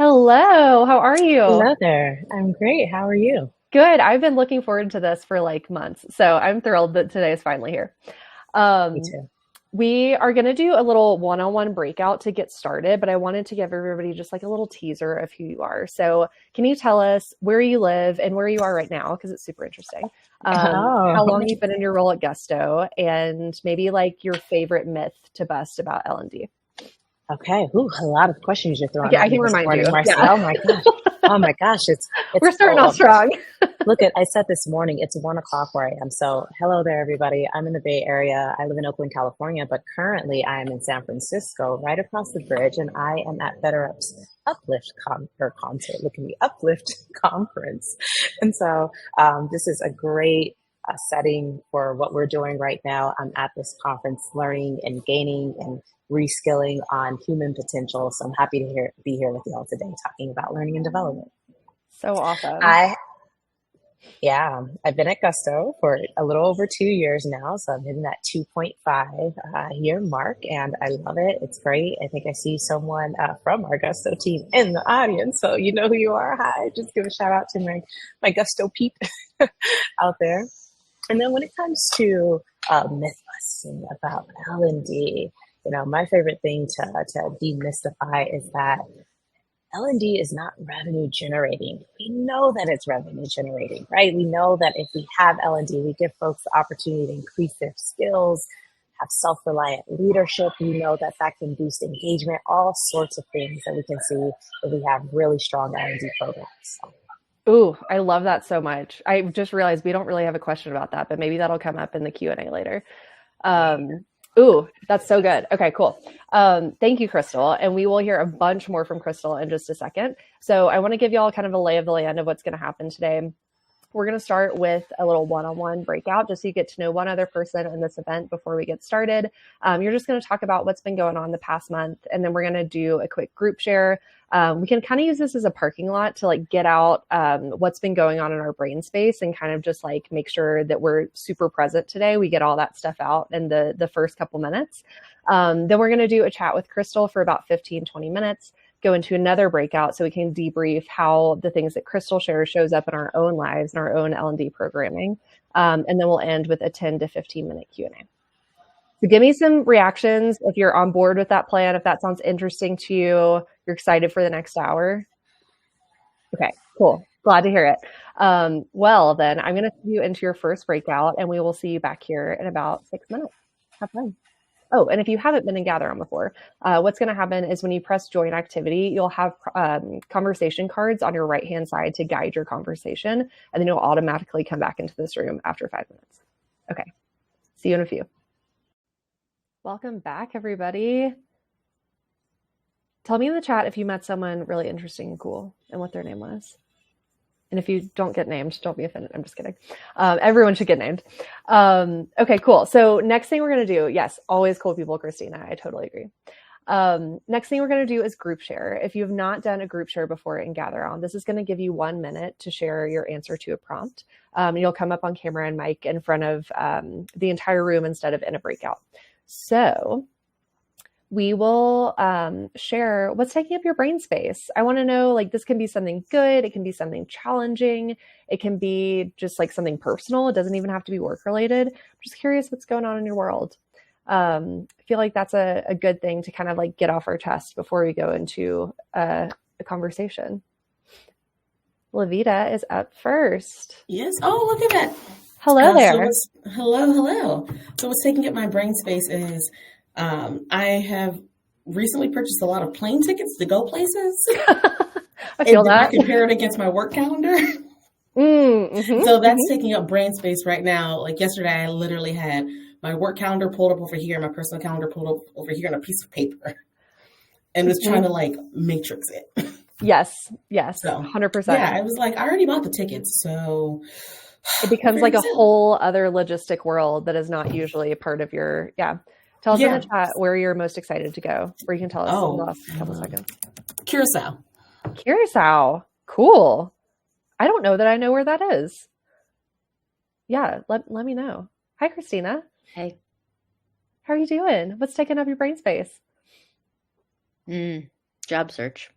Hello, how are you? Hello there. I'm great. How are you? Good. I've been looking forward to this for like months, so I'm thrilled that today is finally here. Me Um, too. we are going to do a little one-on-one breakout to get started, but I wanted to give everybody just like a little teaser of who you are. So, can you tell us where you live and where you are right now? Because it's super interesting. How Oh, long you've been in your role at Gusto, and maybe like your favorite myth to bust about L&D. okay. Ooh, a lot of questions you're throwing I at me can this remind morning, you. Marcy. Yeah, Oh my gosh. Oh my gosh. It's we're starting off strong. look at I said this morning, it's 1 o'clock where I am. So hello there, everybody. I'm in the Bay Area. I live in Oakland, California, but currently I am in San Francisco, right across the bridge, and I am at BetterUp's concert. Look at me, Uplift conference. And so this is a great setting for what we're doing right now. I'm at this conference learning and gaining and reskilling on human potential. So I'm happy to be here with you all today talking about learning and development. So awesome. I Yeah, I've been at Gusto for a little over 2 years now, so I'm hitting that 2.5 year mark, and I love it. It's great. I think I see someone from our Gusto team in the audience, so you know who you are. Hi, just give a shout out to my Gusto peep out there. And then when it comes to myth busting about L&D, my favorite thing to demystify is that L&D is not revenue generating. We know that it's revenue generating, right? We know that if we have L&D, we give folks the opportunity to increase their skills, have self-reliant leadership. We know that that can boost engagement, all sorts of things that we can see if we have really strong L&D programs. So, Ooh, I love that so much. I just realized we don't really have a question about that, but maybe that'll come up in the Q&A later. Um, ooh, that's so good. Okay, cool. Thank you, Crystal. And we will hear a bunch more from Crystal in just a second. So I want to give you all kind of a lay of the land of what's going to happen today. We're going to start with a little one-on-one breakout just so you get to know one other person in this event before we get started. You're just going to talk about what's been going on the past month, and then we're going to do a quick group share. We can kind of use this as a parking lot to like get out what's been going on in our brain space and kind of just like make sure that we're super present today. We get all that stuff out in the first couple minutes. Then we're going to do a chat with Crystal for about 15-20 minutes, go into another breakout so we can debrief how the things that Crystal shares shows up in our own lives and our own L&D programming. And then we'll end with a 10 to 15 minute Q&A. So give me some reactions if you're on board with that plan, if that sounds interesting to you, you're excited for the next hour. Okay, cool. Glad to hear it. Well, then I'm going to see you into your first breakout, and we will see you back here in about 6 minutes. Have fun. Oh, and if you haven't been in Gatheround before, what's going to happen is when you press join activity, you'll have conversation cards on your right-hand side to guide your conversation, and then you'll automatically come back into this room after 5 minutes. Okay, see you in a few. Welcome back, everybody. Tell me in the chat if you met someone really interesting and cool and what their name was. And if you don't get named, don't be offended. I'm just kidding. Everyone should get named. Okay, cool. So next thing we're going to do, yes, always cool people, Christina. I totally agree. Next thing we're going to do is group share. If you have not done a group share before in Gatheround, this is going to give you 1 minute to share your answer to a prompt. You'll come up on camera and mic in front of the entire room instead of in a breakout. So we will share what's taking up your brain space. I want to know, like, this can be something good. It can be something challenging. It can be just like something personal. It doesn't even have to be work related. I'm just curious what's going on in your world. I feel like that's a good thing to kind of like get off our chest before we go into a conversation. Lavita is up first. Yes. Oh, look at that. Hello there. Hello. So what's taking up my brain space is I have recently purchased a lot of plane tickets to go places. I feel that. I compare it against my work calendar. So that's taking up brain space right now. Like yesterday, I literally had my work calendar pulled up over here, my personal calendar pulled up over here on a piece of paper, and was trying to like matrix it. Yes, So 100%. yeah, I was like, I already bought the tickets, so it becomes like a whole other logistic world that is not usually a part of your, Tell us in the chat where you're most excited to go, or you can tell us in the last couple seconds. Curacao. Cool. I don't know that I know where that is. Yeah, let me know. Hi, Christina. Hey. How are you doing? What's taking up your brain space? Job search.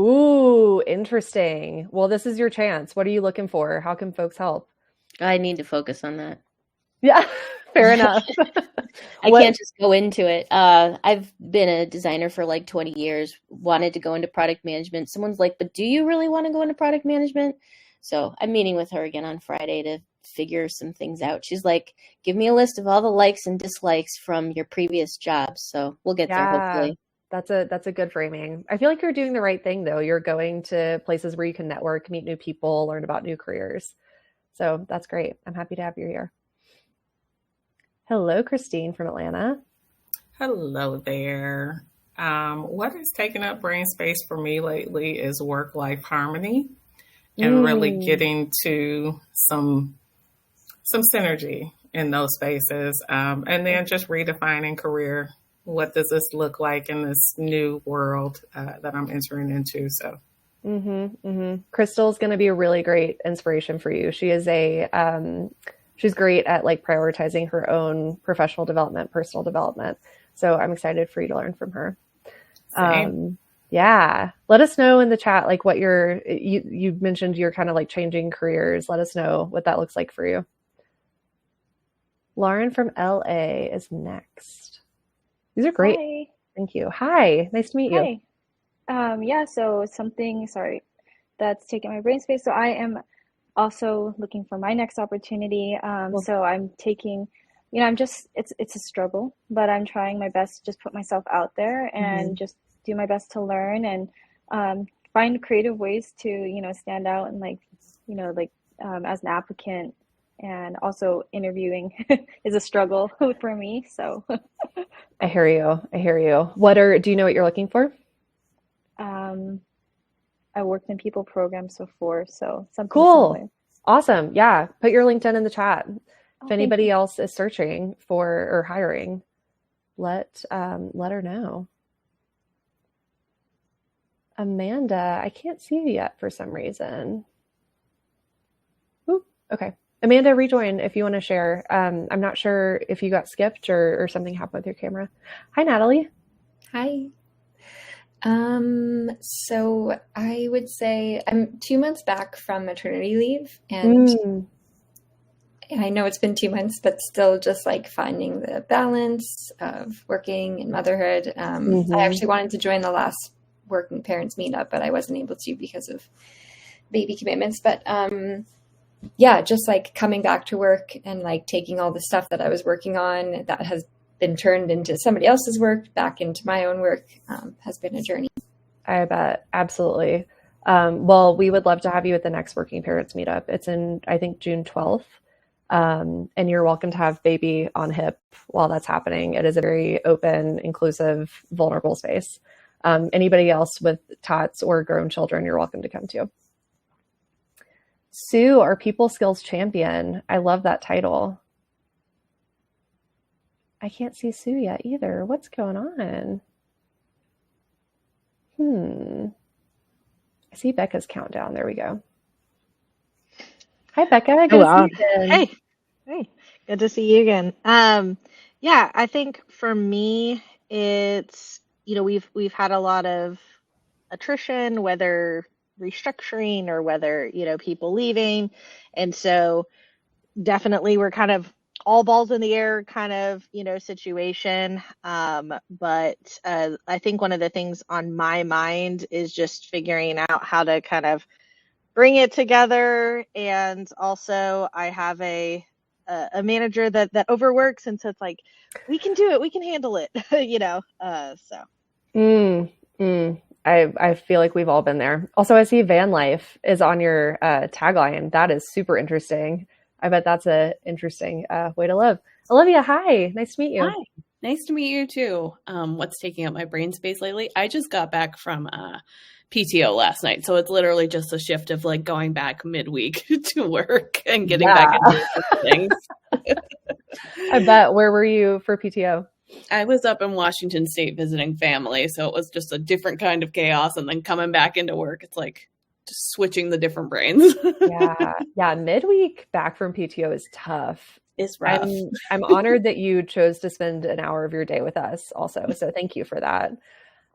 Ooh, interesting. Well, this is your chance. What are you looking for? How can folks help? I need to focus on that. Yeah, fair enough. I can't just go into it. I've been a designer for like 20 years, wanted to go into product management. Someone's like, but do you really want to go into product management? So I'm meeting with her again on Friday to figure some things out. She's like, give me a list of all the likes and dislikes from your previous jobs. So we'll get there, hopefully. That's a good framing. I feel like you're doing the right thing, though. You're going to places where you can network, meet new people, learn about new careers. So that's great. I'm happy to have you here. Hello, Christine from Atlanta. Hello there. What has taken up brain space for me lately is work-life harmony and really getting to some synergy in those spaces. And then just redefining career. What does this look like in this new world that I'm entering into? So, Crystal's going to be a really great inspiration for you. She is she's great at like prioritizing her own professional development, personal development. So I'm excited for you to learn from her. Yeah. Let us know in the chat, like what you mentioned you're kind of like changing careers. Let us know what that looks like for you. Lauren from LA is next. These are great. Hi. Thank you. Hi. Nice to meet you. Hi. Yeah, so that's taking my brain space. So I am also looking for my next opportunity. So I'm taking, it's a struggle, but I'm trying my best to just put myself out there and just do my best to learn and find creative ways to, stand out and as an applicant. And also interviewing is a struggle for me. So I hear you. Do you know what you're looking for? I worked in people programs before, so something cool. Similar. Awesome. Yeah. Put your LinkedIn in the chat. If anybody else is searching for or hiring, let her know. Amanda, I can't see you yet for some reason. Ooh, okay. Amanda, rejoin if you want to share. I'm not sure if you got skipped or something happened with your camera. Hi, Natalie. Hi. So I would say I'm 2 months back from maternity leave, and I know it's been 2 months, but still just like finding the balance of working and motherhood. I actually wanted to join the last working parents meetup, but I wasn't able to because of baby commitments. But yeah, just like coming back to work and like taking all the stuff that I was working on that has been turned into somebody else's work back into my own work has been a journey. I bet. Absolutely. Well, we would love to have you at the next Working Parents Meetup. It's in, I think, June 12th. And you're welcome to have baby on hip while that's happening. It is a very open, inclusive, vulnerable space. Anybody else with tots or grown children, you're welcome to come too. Sue, our people skills champion. I love that title. I can't see Sue yet either. What's going on? I see Becca's countdown. There we go. Hi, Becca. Good to see you again. Hey. Good to see you again. Yeah, I think for me, it's, we've had a lot of attrition, whether restructuring or whether, people leaving. And so definitely we're kind of all balls in the air kind of, situation. But I think one of the things on my mind is just figuring out how to kind of bring it together. And also I have a manager that overworks. And so it's like, we can do it. We can handle it, I feel like we've all been there. Also, I see van life is on your tagline. That is super interesting. I bet that's an interesting way to live. Olivia, hi. Nice to meet you. Hi. Nice to meet you too. What's taking up my brain space lately? I just got back from PTO last night. So it's literally just a shift of like going back midweek to work and getting back into things. I bet. Where were you for PTO? I was up in Washington State visiting family. So it was just a different kind of chaos. And then coming back into work, it's like just switching the different brains. Yeah. Midweek back from PTO is tough. It's rough. I'm honored that you chose to spend an hour of your day with us also. So thank you for that.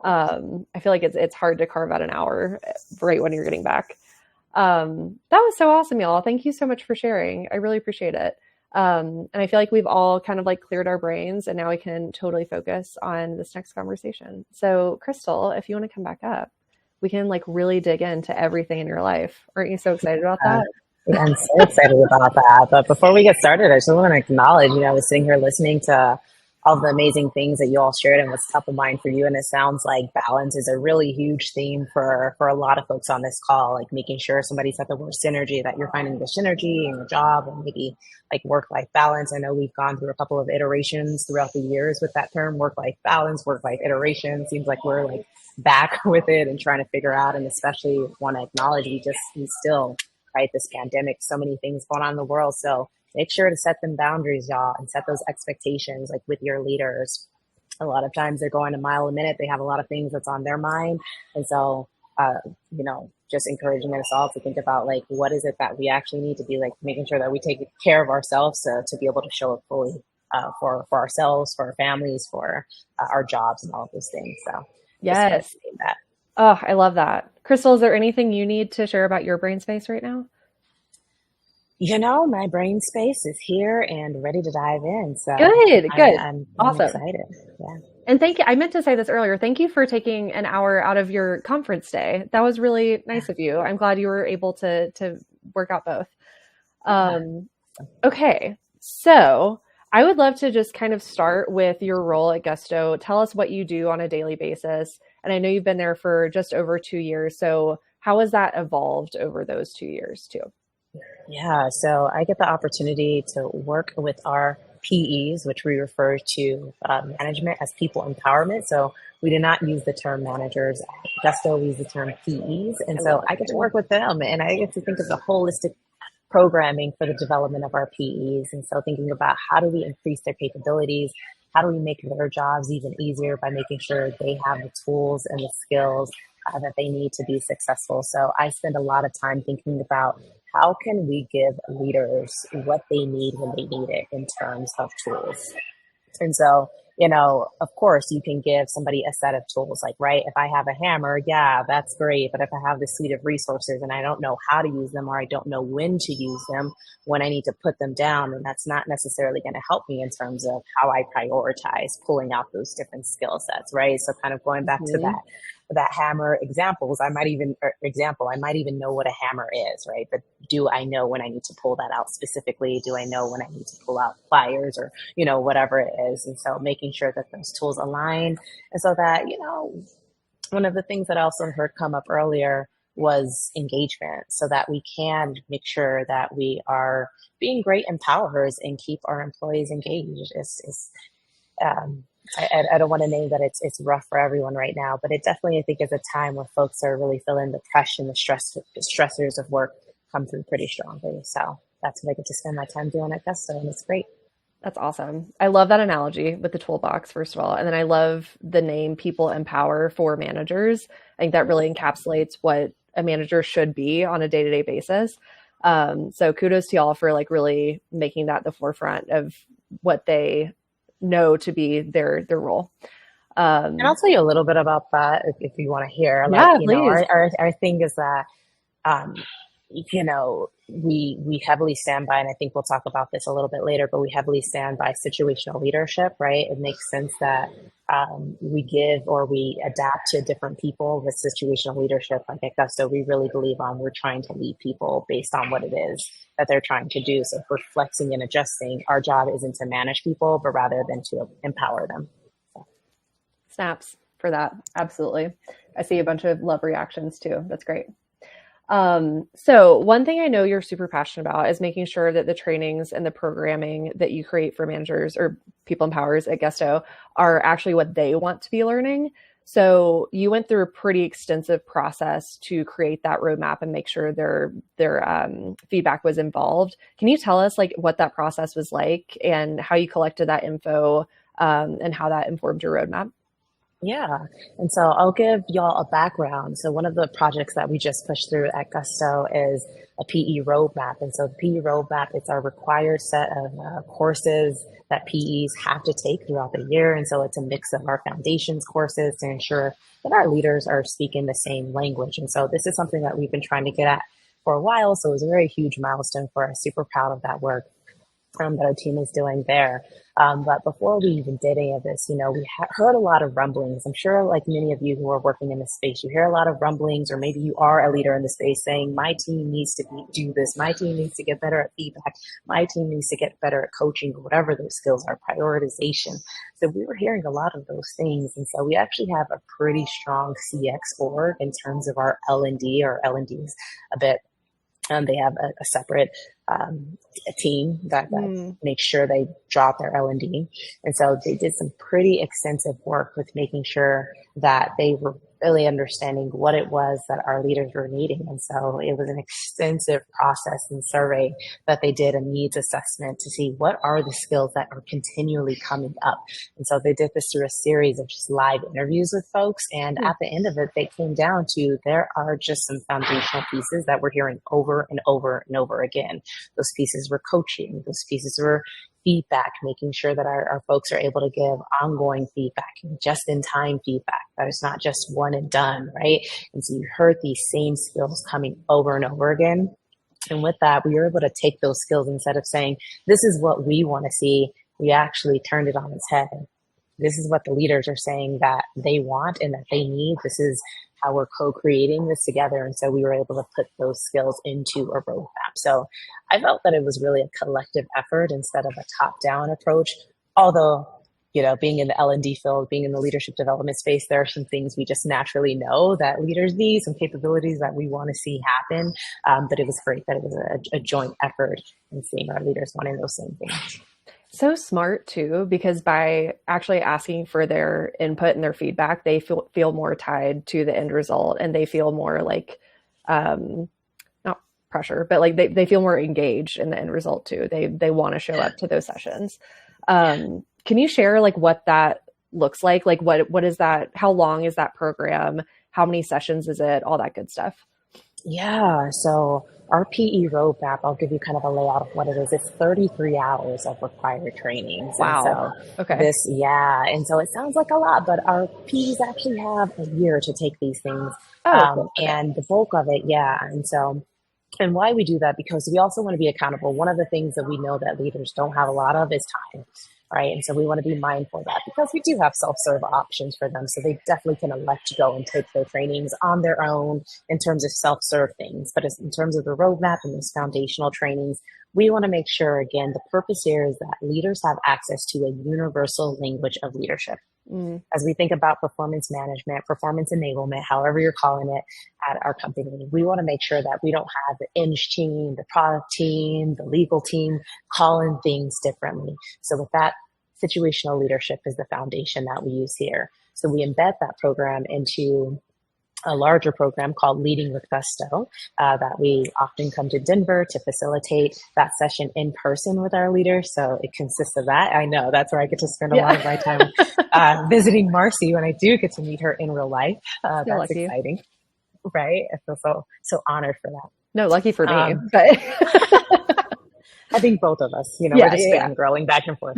I feel like it's hard to carve out an hour right when you're getting back. That was so awesome, y'all. Thank you so much for sharing. I really appreciate it. And I feel like we've all kind of like cleared our brains, and now we can totally focus on this next conversation. So Crystal, if you want to come back up, we can like really dig into everything in your life. Aren't you so excited about that? Yeah, I'm so excited about that. But before we get started, I just want to acknowledge, I was sitting here listening to all the amazing things that you all shared and what's top of mind for you. And it sounds like balance is a really huge theme for a lot of folks on this call, like making sure somebody said the word synergy, that you're finding the synergy in your job and maybe like work-life balance. I know we've gone through a couple of iterations throughout the years with that term, work-life balance, work-life iteration. Seems like we're like back with it and trying to figure out, and especially want to acknowledge we still, right, this pandemic, so many things going on in the world. So make sure to set them boundaries, y'all, and set those expectations like with your leaders. A lot of times they're going a mile a minute. They have a lot of things that's on their mind. And so, just encouraging us all to think about like, what is it that we actually need to be like, making sure that we take care of ourselves to be able to show up fully for ourselves, for our families, for our jobs and all of those things. So yes. That. Oh, I love that. Crystal, is there anything you need to share about your brain space right now? My brain space is here and ready to dive in. So good. I'm awesome. Excited. Yeah. And thank you. I meant to say this earlier. Thank you for taking an hour out of your conference day. That was really nice of you. I'm glad you were able to work out both. Okay. So I would love to just kind of start with your role at Gusto. Tell us what you do on a daily basis. And I know you've been there for just over 2 years. So how has that evolved over those 2 years too? Yeah, so I get the opportunity to work with our PEs, which we refer to management as people empowerment. So we do not use the term managers at Gusto, we use the term PEs. And so I get to work with them, and I get to think of the holistic programming for the development of our PEs. And so thinking about how do we increase their capabilities? How do we make their jobs even easier by making sure they have the tools and the skills that they need to be successful? So I spend a lot of time thinking about how can we give leaders what they need when they need it in terms of tools. And so, of course, you can give somebody a set of tools, like, right, if I have a hammer, yeah, that's great. But if I have this suite of resources and I don't know how to use them, or I don't know when to use them, when I need to put them down, then that's not necessarily going to help me in terms of how I prioritize pulling out those different skill sets, right? So kind of going back to that hammer examples, I might even know what a hammer is, right? But do I know when I need to pull that out specifically? Do I know when I need to pull out pliers or, whatever it is? And so making sure that those tools align. And so that, one of the things that I also heard come up earlier was engagement, so that we can make sure that we are being great empowerers and keep our employees engaged. I don't want to name that it's rough for everyone right now, but it definitely, I think, is a time where folks are really feeling the pressure and the stressors of work come through pretty strongly. So that's what I get to spend my time doing at Gusto, and it's great. That's awesome. I love that analogy with the toolbox, first of all. And then I love the name People Empower for managers. I think that really encapsulates what a manager should be on a day-to-day basis. So kudos to y'all for like really making that the forefront of what they know to be their role. And I'll tell you a little bit about that if you want to hear. Please. Our thing is that, we heavily stand by, and I think we'll talk about this a little bit later, but we heavily stand by situational leadership, right? It makes sense that we give or we adapt to different people with situational leadership. Like at Gusto, we really believe we're trying to lead people based on what it is that they're trying to do. So if we're flexing and adjusting, our job isn't to manage people, but rather than to empower them. So. Snaps for that. Absolutely. I see a bunch of love reactions too. That's great. So one thing I know you're super passionate about is making sure that the trainings and the programming that you create for managers or people empowers at Gusto are actually what they want to be learning. So you went through a pretty extensive process to create that roadmap and make sure their feedback was involved. Can you tell us like what that process was like and how you collected that info, and how that informed your roadmap? Yeah. And so I'll give y'all a background. So one of the projects that we just pushed through at Gusto is a PE roadmap. And so the PE roadmap, it's our required set of courses that PEs have to take throughout the year. And so it's a mix of our foundations courses to ensure that our leaders are speaking the same language. And so this is something that we've been trying to get at for a while. So it was a very huge milestone for us. Super proud of that work that our team is doing there. But before we even did any of this, we heard a lot of rumblings. I'm sure like many of you who are working in this space, you hear a lot of rumblings, or maybe you are a leader in the space saying, my team needs to do this. My team needs to get better at feedback. My team needs to get better at coaching, whatever those skills are, prioritization. So we were hearing a lot of those things. And so we actually have a pretty strong CX org in terms of our L&D, or L&Ds a bit. They have a separate a team that makes sure they drop their L&D. And so they did some pretty extensive work with making sure that they were really understanding what it was that our leaders were needing. And so it was an extensive process and survey that they did, a needs assessment to see what are the skills that are continually coming up. And so they did this through a series of just live interviews with folks. And at the end of it, they came down to there are just some foundational pieces that we're hearing over and over and over again. Those pieces were coaching. Those pieces were feedback, making sure that our folks are able to give ongoing feedback, just in time feedback. That it's not just one and done, right? And so you heard these same skills coming over and over again. And with that, we were able to take those skills, instead of saying, this is what we want to see, we actually turned it on its head. This is what the leaders are saying that they want and that they need. This is how we're co-creating this together. And so we were able to put those skills into a roadmap. So I felt that it was really a collective effort instead of a top-down approach. Although, being in the L&D field, being in the leadership development space, there are some things we just naturally know that leaders need, some capabilities that we want to see happen. But it was great that it was a joint effort in seeing our leaders wanting those same things. So smart too, because by actually asking for their input and their feedback, they feel more tied to the end result, and they feel more like, not pressure, but like they feel more engaged in the end result too. They want to show up to those sessions. Can you share like what that looks like? Like what is that? How long is that program? How many sessions is it? All that good stuff. Yeah. So our PE roadmap, I'll give you kind of a layout of what it is. It's 33 hours of required trainings. Wow. And so okay. And so it sounds like a lot, but our PEs actually have a year to take these things. Cool. And the bulk of it, and why we do that, because we also want to be accountable. One of the things that we know that leaders don't have a lot of is time, right? And so we want to be mindful of that, because we do have self-serve options for them. So they definitely can elect to go and take their trainings on their own in terms of self-serve things. But in terms of the roadmap and those foundational trainings, we want to make sure, again, the purpose here is that leaders have access to a universal language of leadership. As we think about performance management, performance enablement, however you're calling it at our company, we want to make sure that we don't have the eng team, the product team, the legal team calling things differently. So with that, situational leadership is the foundation that we use here. So we embed that program into a larger program called Leading with Gusto that we often come to Denver to facilitate that session in person with our leaders. So it consists of that. I know that's where I get to spend a lot of my time visiting Marcy when I do get to meet her in real life. That's lucky. Exciting, right? I feel so honored for that. No, lucky for me, but I think both of us, we're just fangirling back and forth.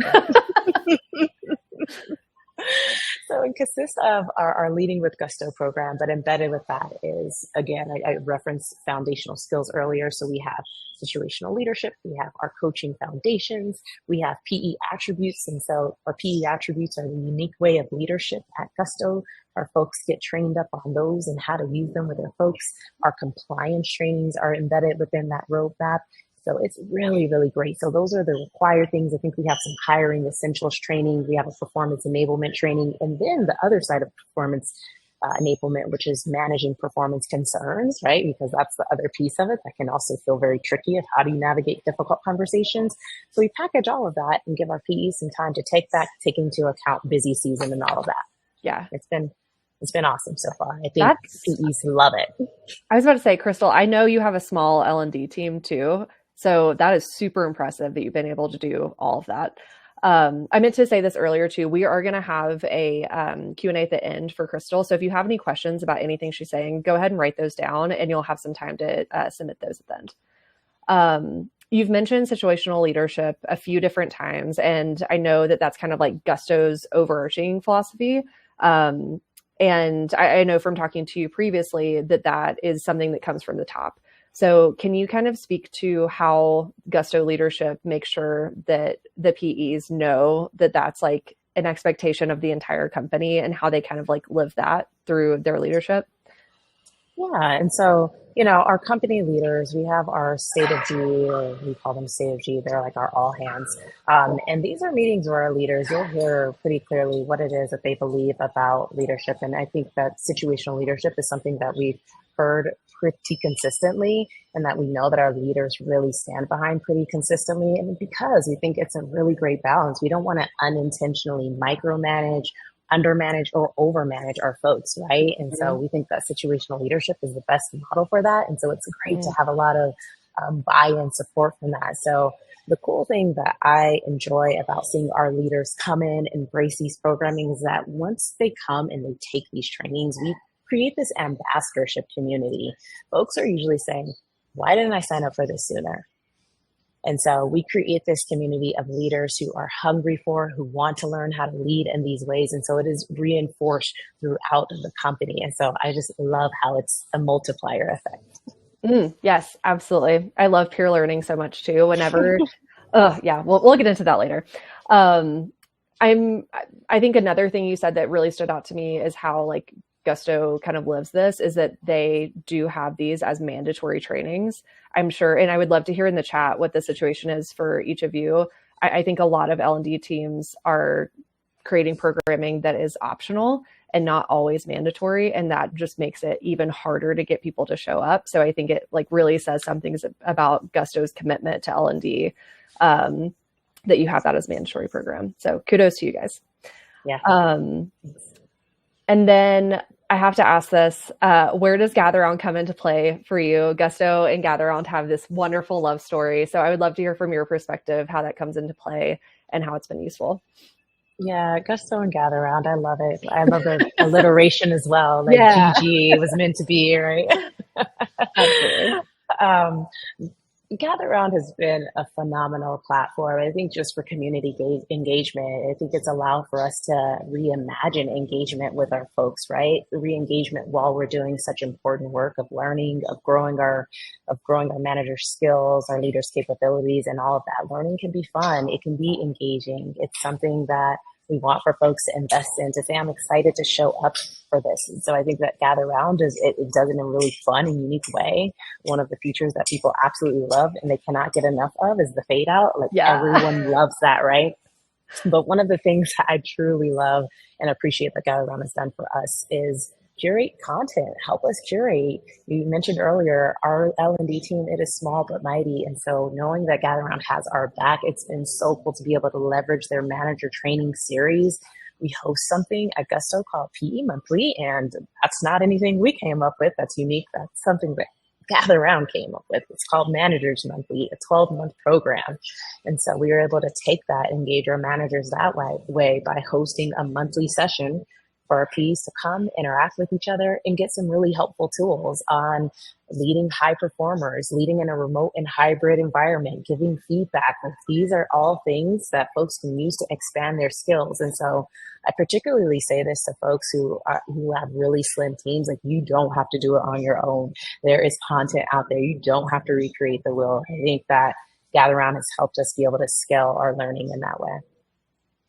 So it consists of our Leading with Gusto program, but embedded with that is, again, I referenced foundational skills earlier. So we have situational leadership, we have our coaching foundations, we have PE attributes. And so our PE attributes are the unique way of leadership at Gusto. Our folks get trained up on those and how to use them with their folks. Our compliance trainings are embedded within that roadmap. So it's really, really great. So those are the required things. I think we have some hiring essentials training. We have a performance enablement training. And then the other side of performance enablement, which is managing performance concerns, right? Because that's the other piece of it that can also feel very tricky of how do you navigate difficult conversations. So we package all of that and give our PEs some time to take into account busy season and all of that. Yeah. It's been awesome so far. I think PEs love it. I was about to say, Crystal, I know you have a small L&D team too. So that is super impressive that you've been able to do all of that. I meant to say this earlier too. We are going to have a Q&A at the end for Crystal. So if you have any questions about anything she's saying, go ahead and write those down and you'll have some time to submit those at the end. You've mentioned situational leadership a few different times, and I know that that's kind of like Gusto's overarching philosophy. And I know from talking to you previously that that is something that comes from the top. So can you kind of speak to how Gusto leadership makes sure that the PEs know that that's like an expectation of the entire company and how they kind of like live that through their leadership? Yeah, and so, our company leaders, we have our state of G, or we call them state of G, they're like our all hands. And these are meetings where our leaders, you'll hear pretty clearly what it is that they believe about leadership. And I think that situational leadership is something that we've heard pretty consistently, and that we know that our leaders really stand behind pretty consistently. And because we think it's a really great balance, we don't want to unintentionally micromanage, undermanage, or overmanage our folks, right? And so we think that situational leadership is the best model for that. And so it's great to have a lot of buy-in support from that. So the cool thing that I enjoy about seeing our leaders come in, embrace these programming, is that once they come and they take these trainings, we create this ambassadorship community. Folks are usually saying, why didn't I sign up for this sooner? And so we create this community of leaders who are hungry for, who want to learn how to lead in these ways. And so it is reinforced throughout the company. And so I just love how it's a multiplier effect. Yes, absolutely. I love peer learning so much too. Whenever, yeah, we'll get into that later. I think another thing you said that really stood out to me is how like Gusto kind of lives this, is that they do have these as mandatory trainings, I'm sure. And I would love to hear in the chat what the situation is for each of you. I think a lot of L&D teams are creating programming that is optional and not always mandatory. And that just makes it even harder to get people to show up. So I think it like really says something about Gusto's commitment to L&D, that you have that as mandatory program. So kudos to you guys. Yeah. And then I have to ask this, where does Gatheround come into play for you? Gusto and Gatheround have this wonderful love story. So I would love to hear from your perspective how that comes into play and how it's been useful. Yeah, Gusto and Gatheround, I love it. I love the alliteration as well. Like GG was meant to be, right? Absolutely. Gatheround has been a phenomenal platform. I think just for community engagement, I think it's allowed for us to reimagine engagement with our folks, right? The re-engagement while we're doing such important work of learning, of growing our manager skills, our leaders' capabilities, and all of that. Learning can be fun. It can be engaging. It's something that we want for folks to invest in, to say, I'm excited to show up for this. And so I think that Gatheround it does it in a really fun and unique way. One of the features that people absolutely love and they cannot get enough of is the fade out. Like everyone loves that, right? But one of the things that I truly love and appreciate that Gatheround has done for us is curate content, help us curate. You mentioned earlier, our L&D team, it is small but mighty. And so knowing that Gatheround has our back, it's been so cool to be able to leverage their manager training series. We host something at Gusto called PE Monthly, and that's not anything we came up with. That's unique. That's something that Gatheround came up with. It's called Managers Monthly, a 12-month program. And so we were able to take that, engage our managers that way by hosting a monthly session for our Ps to come interact with each other and get some really helpful tools on leading high performers, leading in a remote and hybrid environment, giving feedback. Like, these are all things that folks can use to expand their skills. And so I particularly say this to folks who have really slim teams. Like, you don't have to do it on your own. There is content out there. You don't have to recreate the wheel. I think that Gatheround has helped us be able to scale our learning in that way.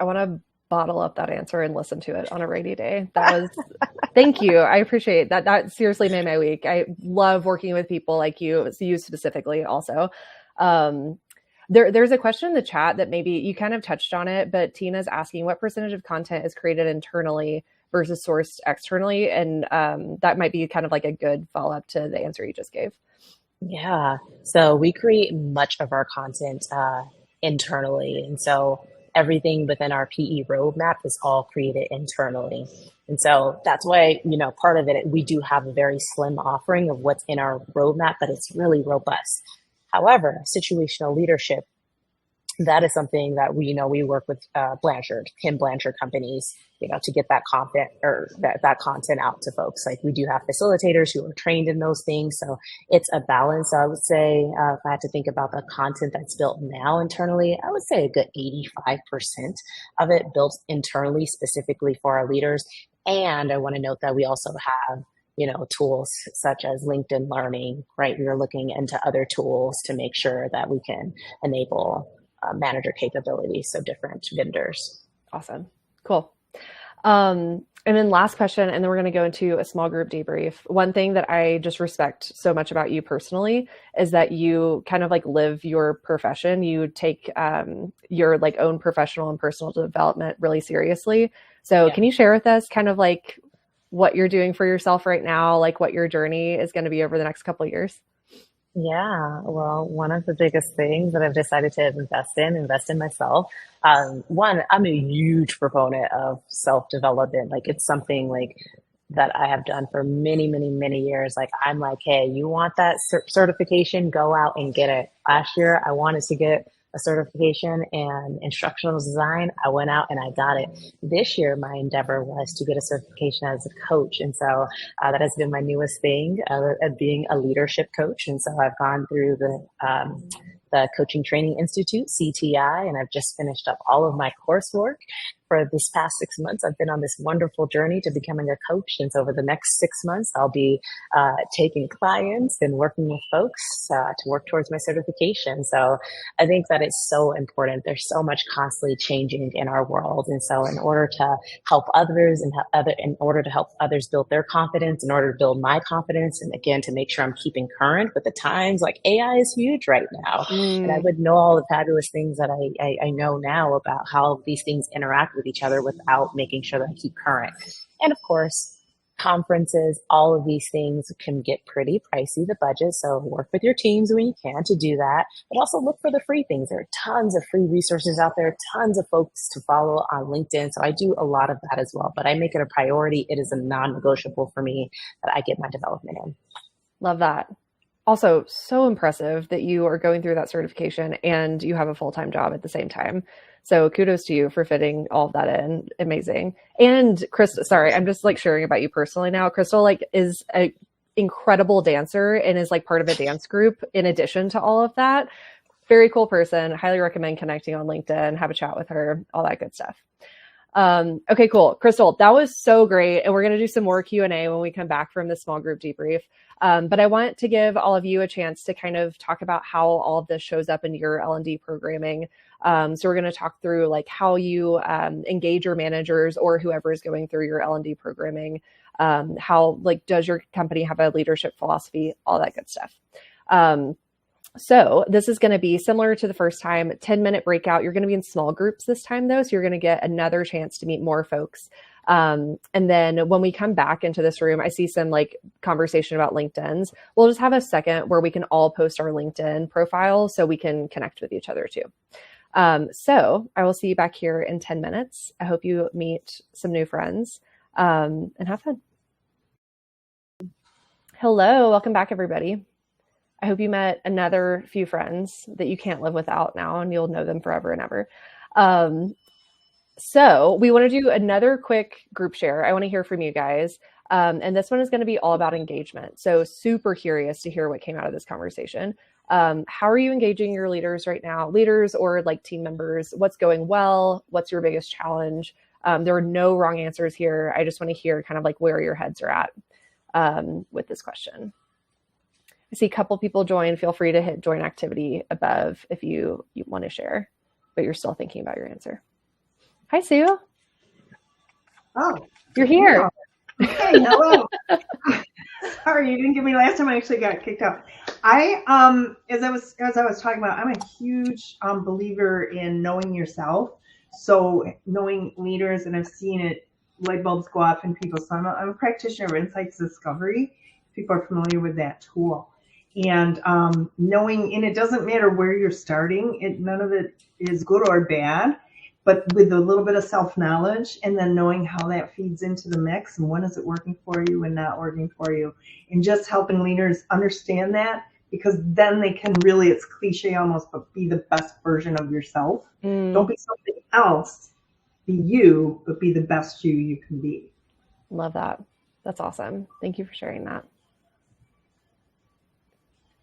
I want to bottle up that answer and listen to it on a rainy day. That was, thank you. I appreciate that. That seriously made my week. I love working with people like you specifically also. There's a question in the chat that maybe you kind of touched on it, but Tina's asking what percentage of content is created internally versus sourced externally. And that might be kind of like a good follow-up to the answer you just gave. Yeah. So we create much of our content internally. And so everything within our PE roadmap is all created internally. And so that's why, part of it, we do have a very slim offering of what's in our roadmap, but it's really robust. However, situational leadership that is something that we work with Kim Blanchard companies, to get that content or that content out to folks. Like, we do have facilitators who are trained in those things. So it's a balance. So I would say if I had to think about the content that's built now internally, I would say a good 85% of it built internally specifically for our leaders. And I want to note that we also have tools such as LinkedIn Learning, right? We are looking into other tools to make sure that we can enable manager capabilities of different vendors. Awesome. Cool. And then last question, and then we're going to go into a small group debrief. One thing that I just respect so much about you personally is that you kind of like live your profession. You take your like own professional and personal development really seriously. So Can you share with us kind of like what you're doing for yourself right now, like what your journey is going to be over the next couple of years? Yeah, well, one of the biggest things that I've decided to invest in myself. One, I'm a huge proponent of self-development. Like, it's something like that I have done for many, many, many years. Like, I'm like, hey, you want that certification? Go out and get it. Last year, I wanted to get a certification in instructional design. I went out and I got it. This year, my endeavor was to get a certification as a coach. And so that has been my newest thing, being a leadership coach. And so I've gone through the Coaching Training Institute, CTI, and I've just finished up all of my coursework. For this past 6 months, I've been on this wonderful journey to becoming a coach. And so over the next 6 months, I'll be taking clients and working with folks to work towards my certification. So I think that it's so important. There's so much constantly changing in our world. And so in order to help others in order to help others build their confidence, in order to build my confidence, and again, to make sure I'm keeping current with the times, like AI is huge right now. And I would know all the fabulous things that I know now about how these things interact with each other without making sure that I keep current. And of course, conferences, all of these things can get pretty pricey, the budget. So work with your teams when you can to do that, but also look for the free things. There are tons of free resources out there, tons of folks to follow on LinkedIn. So I do a lot of that as well, but I make it a priority. It is a non-negotiable for me that I get my development in. Love that. Also, so impressive that you are going through that certification and you have a full-time job at the same time. So kudos to you for fitting all of that in. Amazing. And Crystal, sorry, I'm just like sharing about you personally now. Crystal like is an incredible dancer and is like part of a dance group in addition to all of that. Very cool person. Highly recommend connecting on LinkedIn, have a chat with her, all that good stuff. Okay, cool. Crystal, that was so great. And we're going to do some more Q&A when we come back from the small group debrief. But I want to give all of you a chance to kind of talk about how all of this shows up in your L&D programming. So we're going to talk through like how you engage your managers or whoever is going through your L&D programming. How like does your company have a leadership philosophy? All that good stuff. So this is going to be similar to the first time, 10-minute breakout. You're going to be in small groups this time though. So you're going to get another chance to meet more folks. And then when we come back into this room, I see some like conversation about LinkedIn's. We'll just have a second where we can all post our LinkedIn profile so we can connect with each other too. So I will see you back here in 10 minutes. I hope you meet some new friends and have fun. Hello, welcome back everybody. I hope you met another few friends that you can't live without now and you'll know them forever and ever. So we want to do another quick group share. I want to hear from you guys. And this one is going to be all about engagement. So super curious to hear what came out of this conversation. How are you engaging your leaders right now? Leaders or like team members? What's going well? What's your biggest challenge? There are no wrong answers here. I just want to hear kind of like where your heads are at with this question. I see a couple people join. Feel free to hit join activity above if you want to share, but you're still thinking about your answer. Hi, Sue. Oh, you're here. Okay, hello. Sorry, you didn't give me last time. I actually got kicked out. As I was talking about, I'm a huge believer in knowing yourself. So knowing leaders, and I've seen it, light bulbs go off in people. So I'm a practitioner of insights discovery. People are familiar with that tool. And knowing, and it doesn't matter where you're starting, none of it is good or bad, but with a little bit of self-knowledge and then knowing how that feeds into the mix and when is it working for you and not working for you, and just helping leaders understand that because then they can really, it's cliche almost, but be the best version of yourself. Don't be something else. Be you, but be the best you can be. Love that. That's awesome. Thank you for sharing that.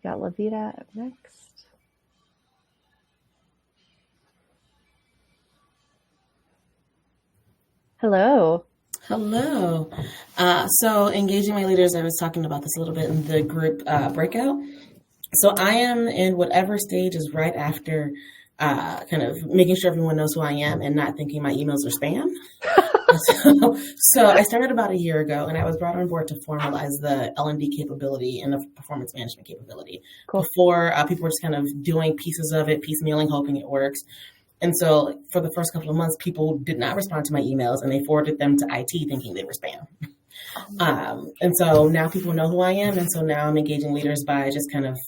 Got Lavita up next. Hello. Hello. So engaging my leaders, I was talking about this a little bit in the group breakout. So I am in whatever stage is right after kind of making sure everyone knows who I am and not thinking my emails are spam. So I started about a year ago, and I was brought on board to formalize the L&D capability and the performance management capability. Cool. Before, people were just kind of doing pieces of it, piecemealing, hoping it works. And so for the first couple of months, people did not respond to my emails, and they forwarded them to IT thinking they were spam. And so now people know who I am, and so now I'm engaging leaders by just kind of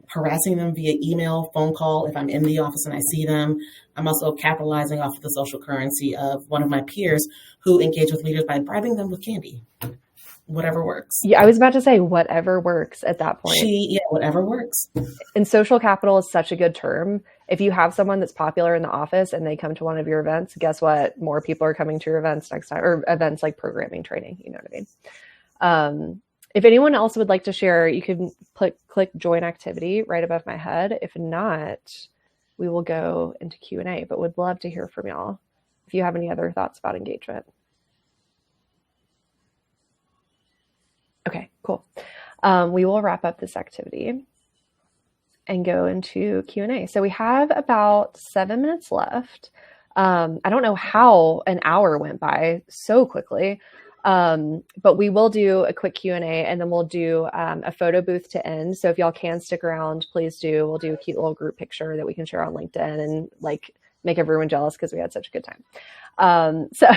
harassing them via email, phone call, if I'm in the office and I see them. I'm also capitalizing off of the social currency of one of my peers who engage with leaders by bribing them with candy. Whatever works. Yeah, I was about to say whatever works at that point. Whatever works. And social capital is such a good term. If you have someone that's popular in the office and they come to one of your events, guess what? More people are coming to your events next time, or events like programming training. You know what I mean? If anyone else would like to share, you can click join activity right above my head. If not, we will go into Q&A, but would love to hear from y'all if you have any other thoughts about engagement. Okay, cool. We will wrap up this activity and go into Q&A. So we have about 7 minutes left. I don't know how an hour went by so quickly, but we will do a quick Q&A, and then we'll do a photo booth to end. So if y'all can stick around, please do. We'll do a cute little group picture that we can share on LinkedIn and like make everyone jealous because we had such a good time. So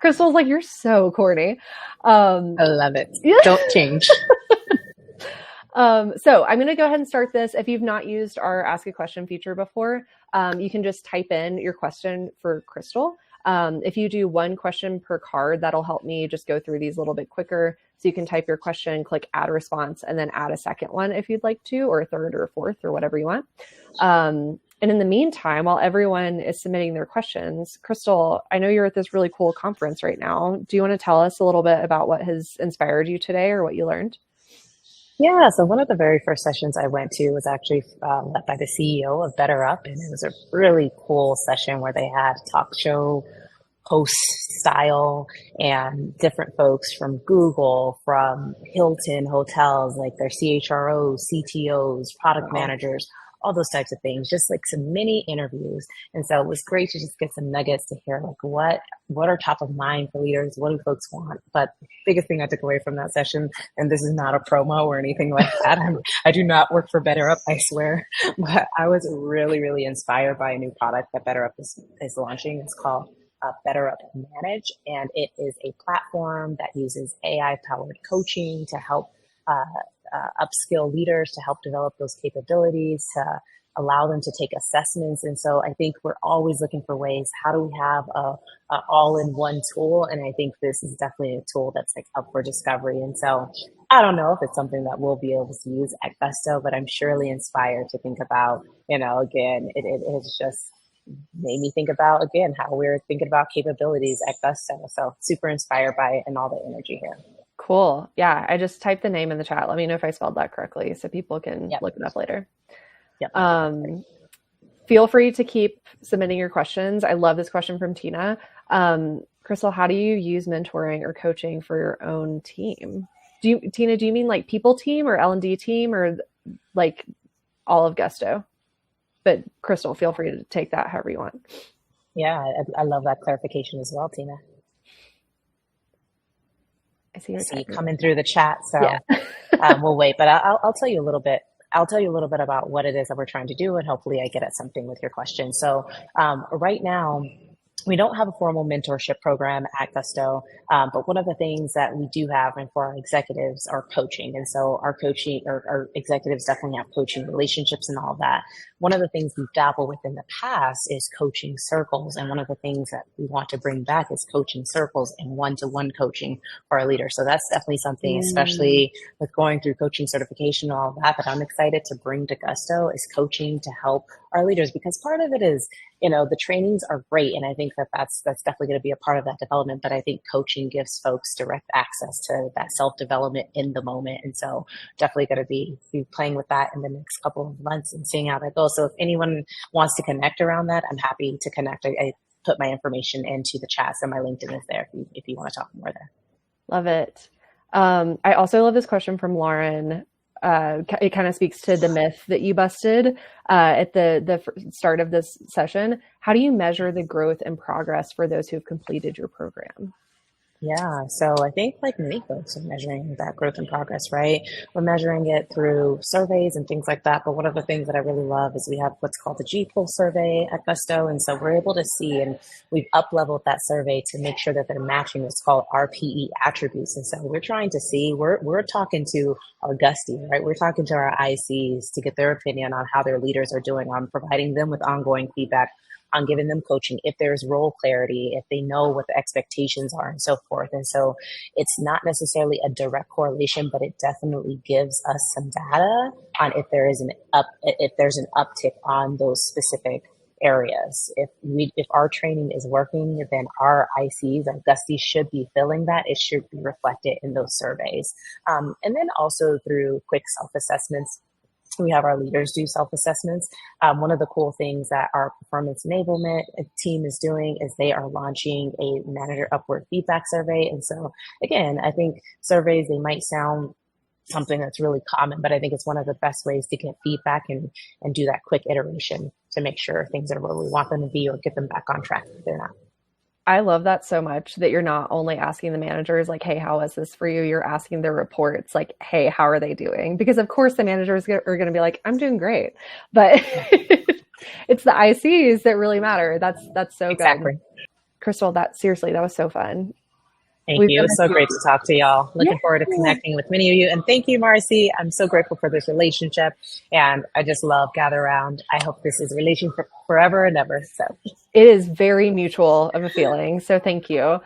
Crystal's like, you're so corny. I love it. Don't change. So I'm going to go ahead and start this. If you've not used our Ask a Question feature before, you can just type in your question for Crystal. If you do one question per card, that'll help me just go through these a little bit quicker. So you can type your question, click add response, and then add a second one if you'd like to, or a third or a fourth or whatever you want. And in the meantime, while everyone is submitting their questions, Crystal, I know you're at this really cool conference right now. Do you want to tell us a little bit about what has inspired you today or what you learned? Yeah, so one of the very first sessions I went to was actually led by the CEO of Better Up, and it was a really cool session where they had talk show host style and different folks from Google, from Hilton hotels, like their CHROs, CTOs, product managers, all those types of things, just like some mini interviews. And so it was great to just get some nuggets to hear like what are top of mind for leaders, what do folks want. But the biggest thing I took away from that session, and this is not a promo or anything like that, I do not work for Better Up, I swear, but I was really, really inspired by a new product that Better Up is launching. It's called Better Up Manage, and it is a platform that uses AI-powered coaching to help upskill leaders, to help develop those capabilities, to allow them to take assessments. And so I think we're always looking for ways, how do we have a all-in-one tool? And I think this is definitely a tool that's like up for discovery. And so I don't know if it's something that we'll be able to use at Gusto, but I'm surely inspired to think about, again, it has just made me think about, again, how we're thinking about capabilities at Gusto. So super inspired by it and all the energy here. Cool. Yeah, I just typed the name in the chat. Let me know if I spelled that correctly so people can look it up later. Yep. Feel free to keep submitting your questions. I love this question from Tina. Crystal, how do you use mentoring or coaching for your own team? Tina, do you mean like people team or L&D team or like all of Gusto? But Crystal, feel free to take that however you want. Yeah, I love that clarification as well, Tina. I see you coming through the chat, so we'll wait. But I'll tell you a little bit. I'll tell you a little bit about what it is that we're trying to do, and hopefully I get at something with your question. So right now, we don't have a formal mentorship program at Gusto, but one of the things that we do have, and for our executives, are coaching. And so our executives definitely have coaching relationships and all of that. One of the things we've dabbled with in the past is coaching circles. And one of the things that we want to bring back is coaching circles and one-to-one coaching for our leaders. So that's definitely something, especially with going through coaching certification and all of that I'm excited to bring to Gusto, is coaching to help our leaders, because part of it is, the trainings are great. And I think that's definitely going to be a part of that development. But I think coaching gives folks direct access to that self-development in the moment. And so definitely going to be playing with that in the next couple of months and seeing how that goes. So if anyone wants to connect around that, I'm happy to connect. I put my information into the chat. So my LinkedIn is there if you want to talk more there. Love it. I also love this question from Lauren. It kind of speaks to the myth that you busted at the start of this session. How do you measure the growth and progress for those who have completed your program? Yeah, so I think like many folks are measuring that growth and progress, right? We're measuring it through surveys and things like that. But one of the things that I really love is we have what's called the G-Pulse survey at Gusto. And so we're able to see, and we've up-leveled that survey to make sure that they're matching what's called RPE attributes. And so we're trying to see, we're talking to our Gustie, right? We're talking to our ICs to get their opinion on how their leaders are doing, on providing them with ongoing feedback, on giving them coaching, if there's role clarity, if they know what the expectations are, and so forth. And so it's not necessarily a direct correlation, but it definitely gives us some data on if there's an uptick on those specific areas. If our training is working, then our ICs, our Gusties, should be filling that. It should be reflected in those surveys. And then also through quick self-assessments. We have our leaders do self-assessments. One of the cool things that our performance enablement team is doing is they are launching a manager upward feedback survey. And so again, I think surveys, they might sound something that's really common, but I think it's one of the best ways to get feedback and do that quick iteration to make sure things are where we want them to be, or get them back on track if they're not. I love that so much, that you're not only asking the managers like, hey, how is this for you? You're asking their reports like, hey, how are they doing? Because of course the managers are going to be like, I'm doing great. But it's the ICs that really matter. That's so good. Crystal, that was so fun. Thank you. It was so great to talk to y'all. Looking forward to connecting with many of you. And thank you, Marcy. I'm so grateful for this relationship. And I just love Gatheround. I hope this is a relationship forever and ever. So it is very mutual of a feeling. So thank you.